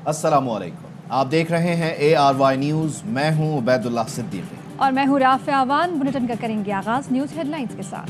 अस्सलामुअलैकुम, आप देख रहे हैं ARY न्यूज़। मैं हूं उबैदुल्लाह सिद्दीकी और मैं हूं राफ़िया अवान। बुलेटिन का करेंगे आगाज न्यूज़ हेडलाइंस के साथ।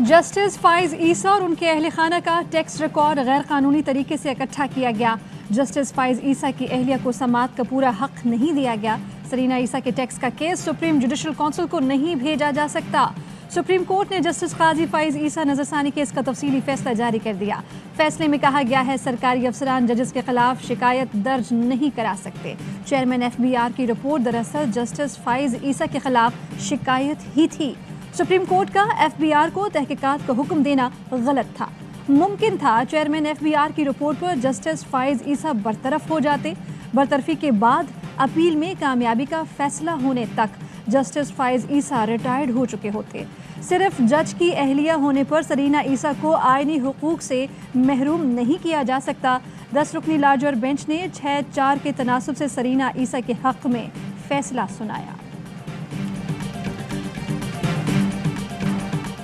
जस्टिस फाइज ईसा और उनके अहल खाना का टैक्स रिकॉर्ड गैर कानूनी तरीके से इकट्ठा किया गया। जस्टिस फाइज ईसा की अहलिया को समाअत का पूरा हक नहीं दिया गया। सरीना ईसा के टैक्स का केस सुप्रीम जुडिशल काउंसिल को नहीं भेजा जा सकता। सुप्रीम कोर्ट ने जस्टिस काजी फाइज ईसा नजरसानी केस का तफसीली फैसला जारी कर दिया। फैसले में कहा गया है सरकारी अफसरान जजेस के खिलाफ शिकायत दर्ज नहीं करा सकते। चेयरमैन FBR की रिपोर्ट दरअसल जस्टिस फाइज ईसा के खिलाफ शिकायत ही थी। सुप्रीम कोर्ट का FBR को तहकीकात का हुक्म देना गलत था। मुमकिन था चेयरमैन FBR की रिपोर्ट पर जस्टिस फाइज ईसा बरतरफ हो जाते। बरतरफी के बाद अपील में कामयाबी का फैसला होने तक जस्टिस फाइज ईसा रिटायर्ड हो चुके होते। सिर्फ जज की अहलिया होने पर सरीना ईसा को आईनी हुकूक से महरूम नहीं किया जा सकता। 10 रुकनी लार्जर बेंच ने 6-4 के तनासब से सरीना ईसा के हक में फैसला सुनाया।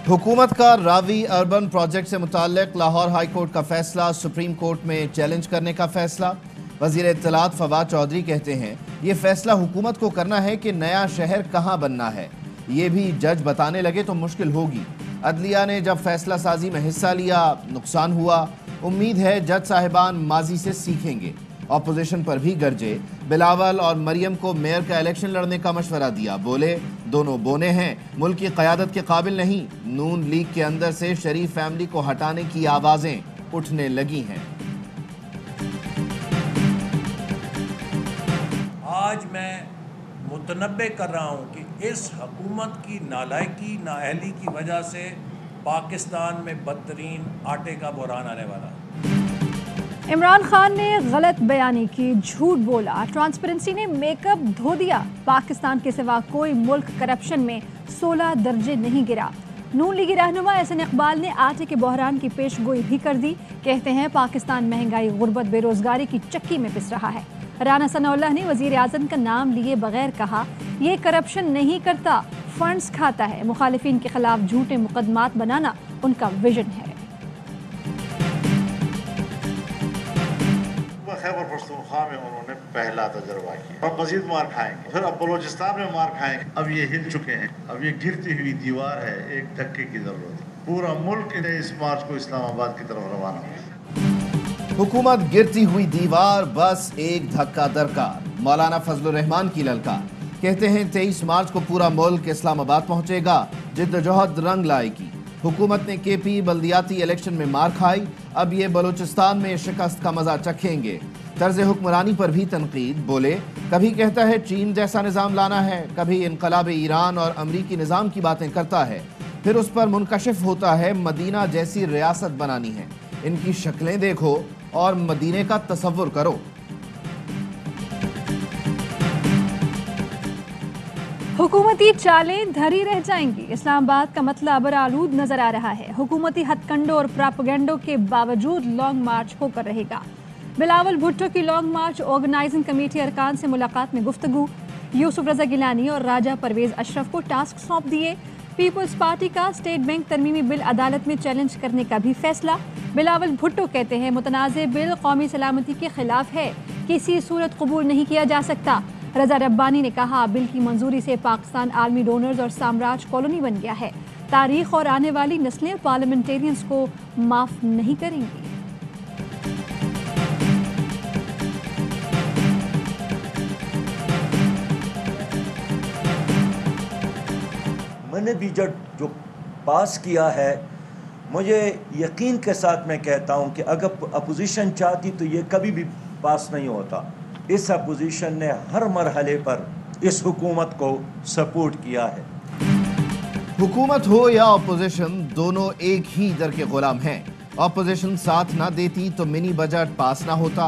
हुकूमत का रावी अर्बन प्रोजेक्ट से मुताल्लिक लाहौर हाई कोर्ट का फैसला सुप्रीम कोर्ट में चैलेंज करने का फैसला। वज़ीर इत्तलात फवाद चौधरी कहते हैं ये फैसला हुकूमत को करना है कि नया शहर कहाँ बनना है, ये भी जज बताने लगे तो मुश्किल होगी। अदलिया ने जब फैसला साजी में हिस्सा लिया नुकसान हुआ। उम्मीद है जज साहिबान माजी से सीखेंगे। अपोजिशन पर भी गरजे। बिलावल और मरियम को मेयर का इलेक्शन लड़ने का मशवरा दिया। बोले दोनों बोने हैं, मुल्क की क़यादत के काबिल नहीं। नून लीग के अंदर से शरीफ फैमिली को हटाने की आवाज़ें उठने लगी हैं। आज मैं मुतनब्बे कर रहा हूँ कि इस हुकूमत की नालायकी नाअहली की वजह से पाकिस्तान में बदतरीन आटे का बहरान आने वाला है। इमरान खान ने गलत बयानी की, झूठ बोला। ट्रांसपेरेंसी ने मेकअप धो दिया। पाकिस्तान के सिवा कोई मुल्क करप्शन में 16 दर्जे नहीं गिरा। नून लीगी रहनुमा एहसन इकबाल ने आटे के बहरान की पेशगोई भी कर दी। कहते हैं पाकिस्तान महंगाई, गुर्बत, बेरोजगारी की चक्की में पिस रहा है। राना सनाउल्लाह ने वजीर आज़म का नाम लिए बगैर कहा ये करप्शन नहीं करता, फंड्स खाता है। मुखालिफिन के खिलाफ झूठे मुकदमात बनाना उनका विजन है। खैबर पख्तूनख्वा में उन्होंने पहला तजर्बा किया। अब मजीद मार खाएंगे, फिर अब बलोचिस्तान में मार खाएंगे। अब ये हिल चुके हैं, अब ये गिरती हुई दीवार है, एक धक्के की जरूरत है। पूरा मुल्क इस मार्च को इस्लामाबाद की तरफ रवाना हो। हुकूमत गिरती हुई दीवार, बस एक धक्का दरकार। मौलाना फजलुर रहमान की ललकार। कहते हैं 23 मार्च को पूरा मुल्क इस्लामाबाद पहुंचेगा, जिद्दोजहद रंग लाएगी। हुकूमत ने KP बल्दियाती इलेक्शन में मार खाई, अब ये बलूचिस्तान में शिकस्त का मजा चखेंगे। तर्ज हुक्मरानी पर भी तनकीद। बोले कभी कहता है चीन जैसा निज़ाम लाना है, कभी इनकलाब ईरान और अमरीकी निज़ाम की बातें करता है, फिर उस पर मुनकशिफ होता है मदीना जैसी रियासत बनानी है। इनकी शक्लें देखो और मदीने का तसव्वुर करो। हुकूमती चालें धरी रह जाएंगी। इस्लामाबाद का मतला अबरालूद नजर आ रहा है। हुकूमती हथकंडों और प्रोपेगेंडों के बावजूद लॉन्ग मार्च होकर रहेगा। बिलावल भुट्टो की लॉन्ग मार्च ऑर्गेनाइजिंग कमेटी अरकान से मुलाकात में गुफ्तगू। यूसुफ रजा गिलानी और राजा परवेज अशरफ को टास्क सौंप दिए। पीपल्स पार्टी का स्टेट बैंक तरमीमी बिल अदालत में चैलेंज करने का भी फैसला। बिलावल भुट्टो कहते हैं मुतनाज़े बिल कौमी सलामती के खिलाफ है, किसी सूरत कबूल नहीं किया जा सकता। रजा रब्बानी ने कहा बिल की मंजूरी से पाकिस्तान आर्मी डोनर्स और साम्राज कॉलोनी बन गया है। तारीख और आने वाली नस्लें पार्लियामेंटेरियंस को माफ नहीं करेंगी। मैंने भी जो पास किया है, मुझे यकीन के साथ मैं कहता हूं कि अगर अपोजिशन चाहती तो ये कभी भी पास नहीं होता। इस अपोजिशन ने हर मरहले पर इस हुकूमत को सपोर्ट किया है। हुकूमत हो या अपोजिशन, दोनों एक ही दर के गुलाम हैं। अपोजिशन साथ ना देती तो मिनी बजट पास ना होता।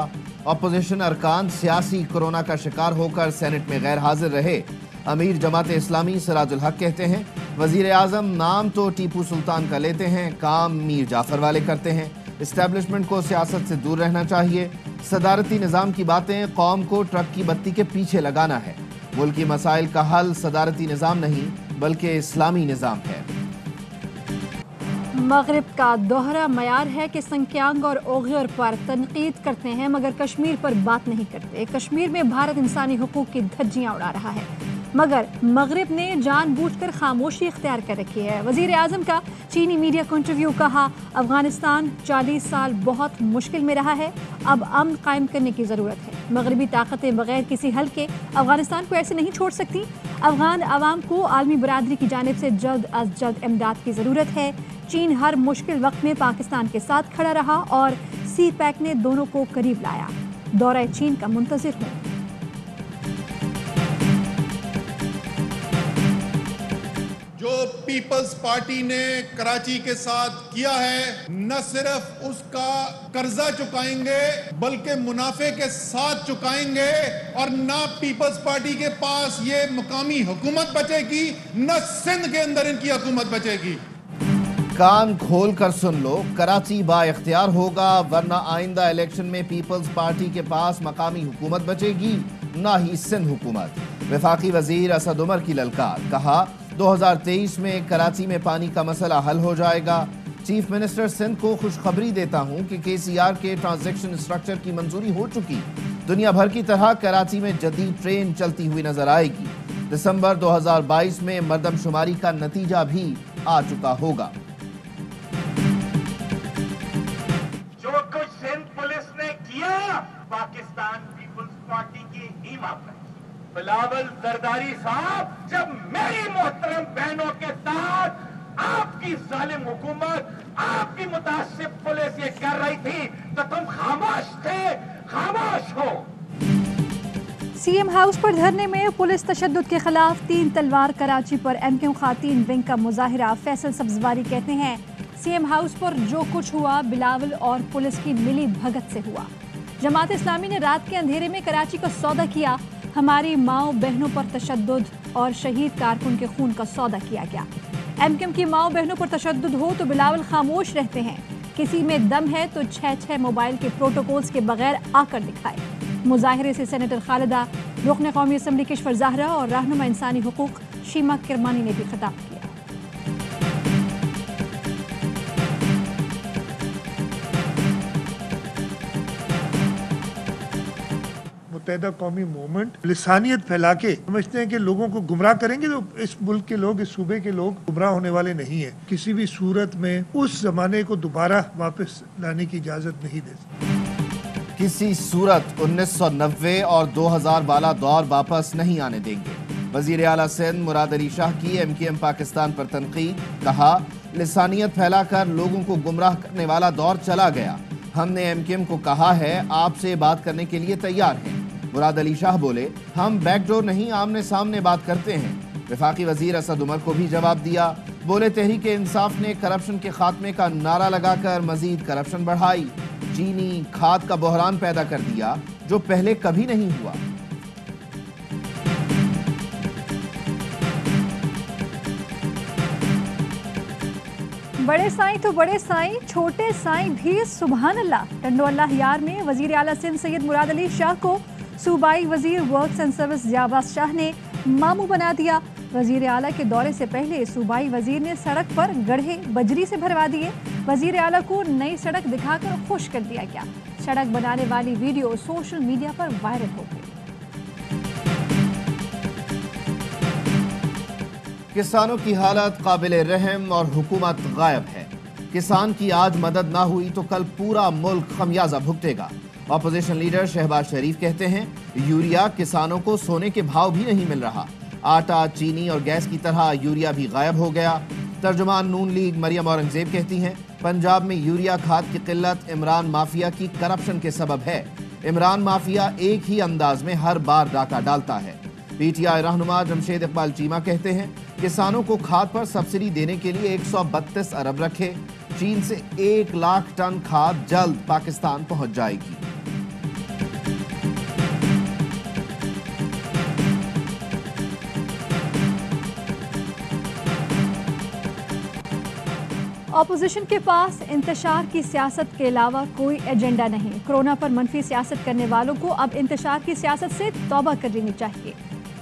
अपोजिशन अरकान सियासी कोरोना का शिकार होकर सेनेट में गैर हाजिर रहे। अमीर जमात इस्लामी सिराजुल हक कहते हैं वजीर आज़म नाम तो टीपू सुल्तान का लेते हैं, काम मीर जाफर वाले करते हैं। इस्टेब्लिशमेंट को सियासत से दूर रहना चाहिए। सदारती निज़ाम की बातें कौम को ट्रक की बत्ती के पीछे लगाना है। मुल्की मसाइल का हल सदारती निज़ाम नहीं बल्कि इस्लामी निज़ाम है। مغرب کا دوہرا معیار ہے کہ سنکیانگ اور اوغیور پر تنقید کرتے ہیں مگر کشمیر پر بات نہیں کرتے. کشمیر میں بھارت انسانی حقوق کی دھجیاں اڑا رہا ہے مگر مغرب نے جان بوجھ کر خاموشی اختیار کر رکھی ہے. وزیر اعظم کا چینی میڈیا کو انٹرویو. کہا افغانستان 40 سال بہت مشکل میں رہا ہے, اب امن قائم کرنے کی ضرورت ہے. مغربی طاقتیں بغیر کسی حل کے افغانستان کو ایسے نہیں چھوڑ سکتی. افغان عوام کو عالمی برادری کی جانب سے جلد از جلد امداد کی ضرورت ہے. چین ہر مشکل وقت میں پاکستان کے ساتھ کھڑا رہا اور سی پیک نے دونوں کو قریب لایا. دورہ چین کا منتظر ہوں. جو پیپلز پارٹی نے کراچی کے ساتھ کیا ہے, نہ صرف اس کا قرضہ چکائیں گے بلکہ منافع کے ساتھ چکائیں گے, اور نہ پیپلز پارٹی کے پاس یہ مقامی حکومت بچے گی, نہ سندھ کے اندر ان کی حکومت بچے گی. کان کھول کر سن لو, کراچی با اختیار ہوگا ورنہ آئندہ الیکشن میں پیپلز پارٹی کے پاس مقامی حکومت بچے گی نہ ہی سندھ حکومت. وفاقی وزیر اسد عمر کی للکار. کہا 2023 میں کراچی میں پانی کا مسئلہ حل ہو جائے گا. چیف منسٹر سندھ کو خوشخبری دیتا ہوں کہ KCR کے ٹرانزیکشن اسٹرکچر کی منظوری ہو چکی. دنیا بھر کی طرح کراچی میں جدید ٹرین چلتی ہوئی نظر آئے گی. دسمبر 2022 میں مردم شماری کا نتیجہ بھی آ چکا ہوگا. جو کچھ سندھ پولیس نے کیا پاکستان پیپلز پارٹی کی ہی معاملہ. بلاول زرداری صاحب, جب میری محترم بہنوں کے ساتھ آپ کی ظالم حکومت, آپ کی متعصب پولیس یہ کر رہی تھی تو تم خاموش تھے, خاموش ہو. CM ہاؤس پر دھرنے میں پولیس تشدد کے خلاف 3 تلوار. کراچی پر MQ خواتین ونگ کا مظاہرہ. فیصل سبزواری کہتے ہیں CM ہاؤس پر جو کچھ ہوا بلاول اور پولیس کی ملی بھگت سے ہوا. جماعت اسلامی نے رات کے اندھیرے میں کراچی کا سودا کیا. ہماری ماؤں بہنوں پر تشدد اور شہید کارکن کے خون کا سودا کیا گیا. MQ کی ماؤں بہنوں پر تشدد ہو تو بلاول خاموش رہتے ہیں. کسی میں دم ہے تو 6 موبائل کے پروٹوکولز کے بغیر آ کر دکھائے. مظاہرے سے سینیٹر خالدہ, رکن قومی اسمبلی کشور زہرا اور رہنما انسانی حقوق شیما کرمانی نے بھی خطاب کیا. متحدہ قومی موومنٹ لسانیت پھیلا کے سمجھتے ہیں کہ لوگوں کو گمراہ کریں گے. تو اس ملک کے لوگ, اس صوبے کے لوگ گمراہ ہونے والے نہیں ہیں. کسی بھی صورت میں اس زمانے کو دوبارہ واپس لانے کی اجازت نہیں دے سکتے. کسی صورت 1990 اور 2000 والا دور واپس نہیں آنے دیں گے. وزیر اعلیٰ سندھ مراد علی شاہ کی MQM پاکستان پر تنقید. کہا لسانیت پھیلا کر لوگوں کو گمراہ کرنے والا دور چلا گیا. ہم نے MQM کو کہا ہے آپ سے بات کرنے کے لیے تیار ہیں. مراد علی شاہ بولے ہم بیک ڈور نہیں آمنے سامنے بات کرتے ہیں. وفاقی وزیر اسد عمر کو بھی جواب دیا. بولے تحریک انصاف نے کرپشن کے خاتمے کا نعرہ لگا کر مزید کرپشن بڑھائی. چینی کھاد کا بحران پیدا کر دیا جو پہلے کبھی نہیں ہوا. بڑے سائیں تو بڑے سائیں, چھوٹے سائیں بھی سبحان اللہ. ٹنڈو اللہ یار میں وزیر اعلیٰ سندھ سید مراد علی شاہ کو صوبائی وزیر ورکس اینڈ سروس جاباز شاہ نے ماموں بنا دیا. وزیر اعلیٰ کے دورے سے پہلے صوبائی وزیر نے سڑک پر گڑھے بجری سے بھروا دیے. وزیر اعلیٰ کو نئی سڑک دکھا کر خوش کر دیا گیا. سڑک بنانے والی ویڈیو سوشل میڈیا پر وائرل ہو گئی. کسانوں کی حالت قابل رحم اور حکومت غائب ہے. کسان کی آج مدد نہ ہوئی تو کل پورا ملک خمیازہ بھگتے گا. اپوزیشن لیڈر شہباز شریف کہتے ہیں یوریا کسانوں کو سونے کے بھاؤ بھی نہیں مل رہا. آٹا, چینی اور گیس کی طرح یوریا بھی غائب ہو گیا. ترجمان نون لیگ مریم اورنگزیب کہتی ہیں پنجاب میں یوریا کھاد کی قلت عمران مافیا کی کرپشن کے سبب ہے. عمران مافیا ایک ہی انداز میں ہر بار ڈاکہ ڈالتا ہے. PTI رہنما جمشید اقبال چیمہ کہتے ہیں کسانوں کو کھاد پر سبسڈی دینے کے لیے 132 ارب رکھے. چین سے 1 لاکھ ٹن کھاد جلد پاکستان پہنچ جائے گی. اپوزیشن کے پاس انتشار کی سیاست کے علاوہ کوئی ایجنڈا نہیں. کرونا پر منفی سیاست کرنے والوں کو اب انتشار کی سیاست سے توبہ کر لینی چاہیے.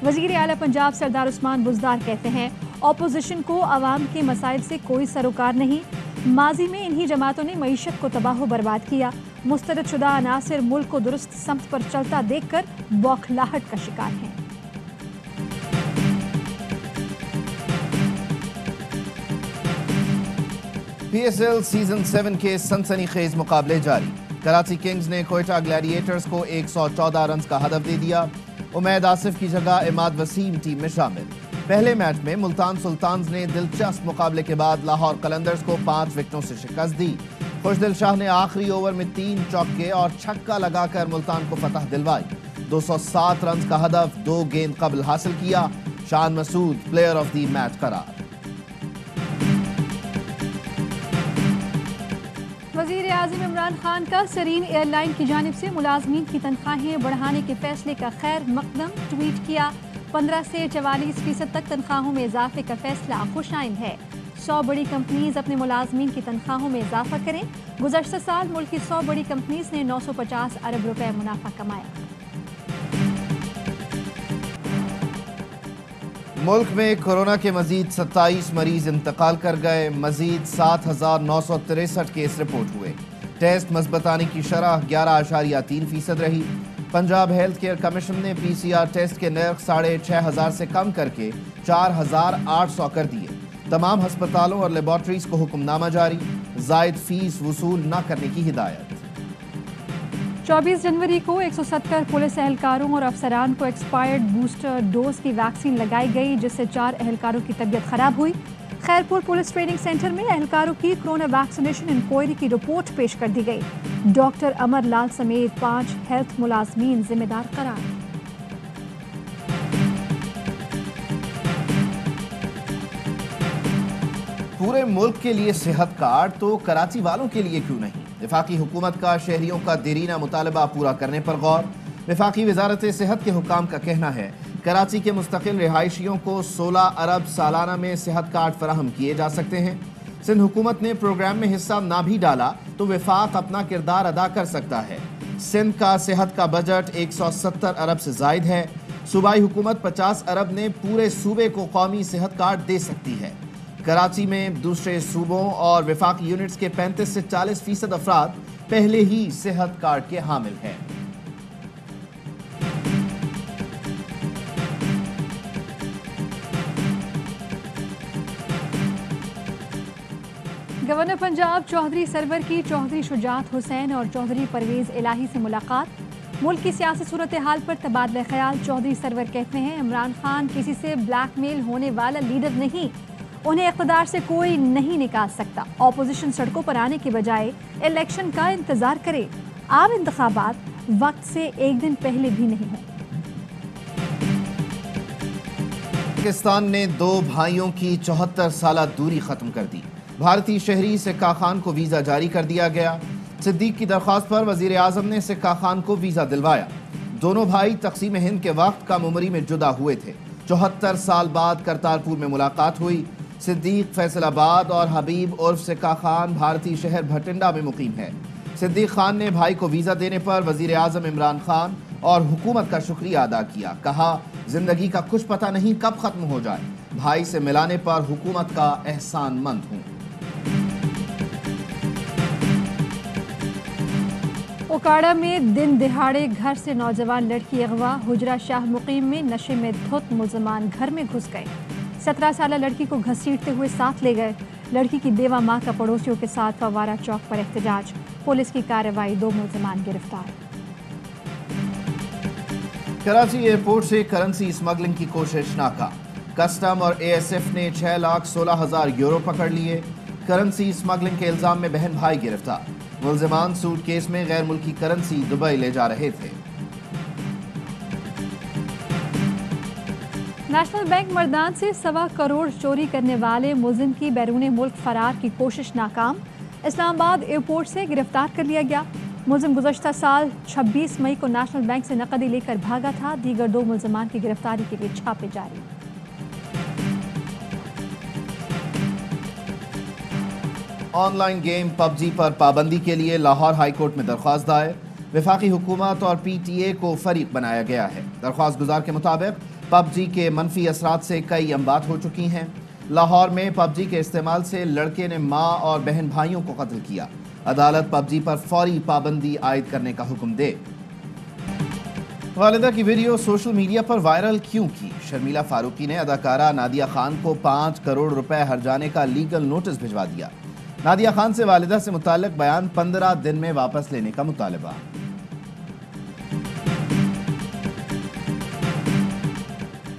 وزیر اعلیٰ پنجاب سردار عثمان بزدار کہتے ہیں اپوزیشن کو عوام کے مسائل سے کوئی سروکار نہیں. माजी में इन्हीं जमातों ने मईशत को तबाह बर्बाद किया। मुस्तरद शुदा अनासिर मुल्क को दुरुस्त समत पर चलता देखकर बौखलाहट का शिकार हैं। PSL सीजन 7 के सनसनीखेज मुकाबले जारी। कराची किंग्स ने कोयटा ग्लैडिएटर्स को 114 रन का हदफ दे दिया। उमैद आसिफ की जगह इमाद वसीम टीम में शामिल। पहले मैच में मुल्तान सुल्तान्स ने दिलचस्प मुकाबले के बाद लाहौर कलंदर्स को 5 विकेटों से शिकस्त दी। खुशदिल शाह ने आखिरी ओवर में 3 चौके और छक्का लगाकर मुल्तान को फतह दिलवाई। 207 रन का हदफ 2 गेंद कबल हासिल किया। Shan Masood player of the match करार। वज़ीर आज़म इमरान खान का सरीन एयरलाइन की जानिब से मुलाजमीन की तनख्वाहें बढ़ाने के फैसले का खैर मकदम ट्वीट किया। 15 से 44% तक तनख्वाहों में इजाफे का फैसला खुशाइन है। 100 बड़ी कंपनीज अपने मुलाजमीन की तनख्वाहों में इजाफा करें। गुज़श्ता साल मुल्क की 100 बड़ी कंपनीज ने 950 अरब रुपए मुनाफा कमाया। मुल्क में कोरोना के मजीद 27 मरीज इंतकाल कर गए। मजीद 7,963 केस रिपोर्ट हुए। टेस्ट मस्बतानी की शरह 11.3% रही। पंजाब हेल्थ केयर कमीशन ने PCR टेस्ट के नर्ख 6,500 से कम करके 4,800 कर दिए। तमाम हस्पतालों और लेबॉर्ट्रीज को हुक्मनामा जारी। जायद फीस वसूल न करने की हिदायत। 24 जनवरी को 170 पुलिस एहलकारों और अफसरान को एक्सपायर्ड बूस्टर डोज की वैक्सीन लगाई गई, जिससे 4 एहलकारों की तबीयत खराब हुई। खैरपुर पुलिस ट्रेनिंग सेंटर में एहलकारों की कोरोना वैक्सीनेशन इंक्वायरी की रिपोर्ट पेश कर दी गई। डॉक्टर अमर लाल समेत 5 हेल्थ मुलाजमीन जिम्मेदार करार। पूरे मुल्क के लिए सेहत कार्ड तो कराची वालों के लिए क्यों नहीं? वफाकी हुकूमत का शहरियों का देरीना मुतालबा पूरा करने पर गौर। वफाकी वजारत सेहत के हुकाम का कहना है कराची के मुस्तकिल रिहायशियों को 16 अरब सालाना में सेहत कार्ड फराहम किए जा सकते हैं। सिंध हुकूमत ने प्रोग्राम में हिस्सा ना भी डाला तो वफाक अपना किरदार अदा कर सकता है। सिंध का सेहत का बजट 170 अरब से जायद है। सूबाई हुकूमत 50 अरब ने पूरे सूबे को कौमी सेहत कार्ड दे सकती है। कराची में दूसरे सूबों और वफाकी यूनिट्स के 35 से 40% अफराद पहले ही सेहत कार्ड के हामिल हैं। गवर्नर पंजाब चौधरी सरवर की चौधरी शुजात हुसैन और चौधरी परवेज इलाही से मुलाकात। मुल्क की सियासी सूरत हाल पर तबादला ख्याल। चौधरी सरवर कहते हैं इमरान खान किसी से ब्लैकमेल होने वाला लीडर नहीं, उन्हें इक़्तिदार से कोई नहीं निकाल सकता। ऑपोजिशन सड़कों पर आने के बजाय इलेक्शन का इंतजार करे। आम इंतखाबात वक्त से एक दिन पहले भी नहीं हो। पाकिस्तान ने 2 भाइयों की 74 साला दूरी खत्म कर दी। भारतीय शहरी सिक्का खान को वीजा जारी कर दिया गया। सिद्दीक की दरख्वास्त पर वजीर आजम ने सिक्का खान को वीजा दिलवाया। दोनों भाई तकसीम हिंद के वक्त कम उम्री में जुदा हुए थे। 74 साल बाद करतारपुर में मुलाकात हुई। सिद्दीक फैसलाबाद और हबीब उर्फ सिक्का खान भारतीय शहर भटिंडा में मुकीम है। सिद्दीक खान ने भाई को वीजा देने पर वजीर आजम इमरान खान और हुकूमत का शुक्रिया अदा किया। कहा जिंदगी का कुछ पता नहीं कब खत्म हो जाए, भाई से मिलाने पर हुकूमत का एहसानमंद हूँ। ओकाड़ा में दिन दिहाड़े घर से नौजवान लड़की अगवा। हुजरा शाह मुकीम में नशे में धुत मुलजमान घर में घुस गए। 17 साला लड़की को घसीटते हुए साथ ले गए। लड़की की बेवा माँ का पड़ोसियों के साथ फवारा चौक पर एहतजाज। पुलिस की कार्रवाई, 2 मुलजमान गिरफ्तार। कराची एयरपोर्ट से करेंसी स्मगलिंग की कोशिश नाकाम। कस्टम और ASF ने 6,16,000 यूरो पकड़ लिए। करेंसी स्मगलिंग के इल्जाम में बहन भाई गिरफ्तार। मुलजमान सूटकेस में गैर मुल्की करेंसी दुबई ले जा रहे थे। नेशनल बैंक मर्दान से 1.25 करोड़ चोरी करने वाले मुलजिम की बैरून मुल्क फरार की कोशिश नाकाम। इस्लामाबाद एयरपोर्ट से गिरफ्तार कर लिया गया। मुलजिम गुज़श्ता साल 26 मई को नेशनल बैंक से नकदी लेकर भागा था। दीगर 2 मुलजमान की गिरफ्तारी के लिए छापे जारी। ऑनलाइन गेम PUBG पर पाबंदी के लिए लाहौर हाई कोर्ट में दरख्वास्त दायर। वफाकी हुकूमत और PTA को फरीक बनाया गया है। दरख्वास्त गुजार के मुताबिक PUBG के मनफी असरात से कई अमबात हो चुकी हैं। لاہور میں پبجی کے استعمال سے لڑکے نے ماں اور بہن بھائیوں کو قتل کیا، عدالت پبجی پر فوری پابندی عائد کرنے کا حکم دے۔ والدہ کی ویڈیو سوشل میڈیا پر وائرل کیوں کی؟ شرمیلا فاروقی نے اداکارہ نادیہ خان کو 5 کروڑ روپے ہرجانے کا لیگل نوٹس بھجوا دیا۔ نادیہ خان سے والدہ سے متعلق بیان 15 دن میں واپس لینے کا مطالبہ۔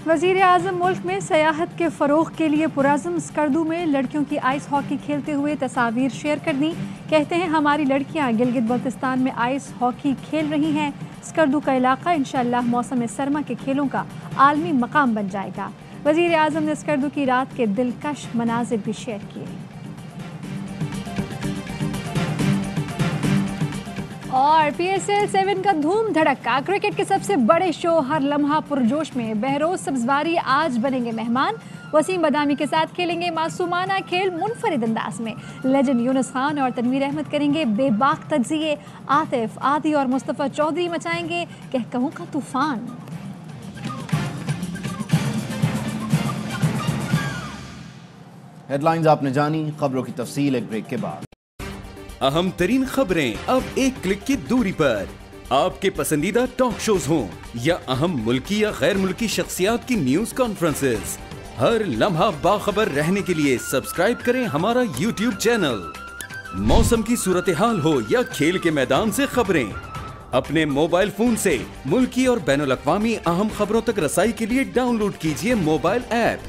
وزیر اعظم ملک میں سیاحت کے فروغ کے لیے پرعزم۔ اسکردو میں لڑکیوں کی آئس ہاکی کھیلتے ہوئے تصاویر شیئر کر دی۔ کہتے ہیں ہماری لڑکیاں گلگت بلتستان میں آئس ہاکی کھیل رہی ہیں۔ اسکردو کا علاقہ انشاءاللہ موسم سرما کے کھیلوں کا عالمی مقام بن جائے گا۔ وزیر اعظم نے اسکردو کی رات کے دلکش مناظر بھی شیئر کیے۔ اور پی ایس ایل 7 کا دھوم دھڑکا، کرکٹ کے سب سے بڑے شو ہر لمحہ پرجوش میں۔ بہروز سبزواری آج بنیں گے مہمان، وسیم بدامی کے ساتھ کھیلیں گے معصومانہ کھیل منفرد انداز میں۔ لیجنڈ یونس خان اور تنویر احمد کریں گے بے باک تجزیے، عاطف، عادی اور مصطفیٰ چودھری مچائیں گے کہکہوں کا طوفان۔ ہیڈ لائنز آپ نے جانی، خبروں کی تفصیل ایک بریک کے بعد۔ اہم ترین خبریں اب ایک کلک کی دوری پر، آپ کے پسندیدہ ٹاک شوز ہوں یا اہم ملکی یا غیر ملکی شخصیات کی نیوز کانفرنسز، ہر لمحہ باخبر رہنے کے لیے سبسکرائب کریں ہمارا یوٹیوب چینل۔ موسم کی صورتحال ہو یا کھیل کے میدان سے خبریں، اپنے موبائل فون سے ملکی اور بین الاقوامی اہم خبروں تک رسائی کے لیے ڈاؤن لوڈ کیجیے موبائل ایپ۔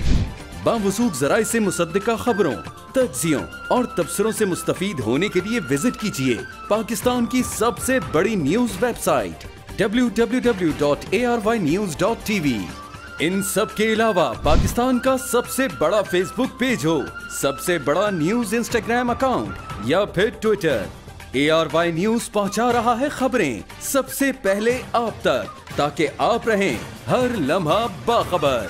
باوثوق ذرائع سے مصدقہ خبروں، تجزیوں اور تبصروں سے مستفید ہونے کے لیے وزٹ کیجیے پاکستان کی سب سے بڑی نیوز ویب سائٹ www.arYnews.tv۔ ان سب کے علاوہ پاکستان کا سب سے بڑا فیس بک پیج ہو، سب سے بڑا نیوز انسٹاگرام اکاؤنٹ یا پھر ٹویٹر، ARY نیوز پہنچا رہا ہے خبریں سب سے پہلے آپ تک، تاکہ آپ رہیں ہر لمحہ باخبر۔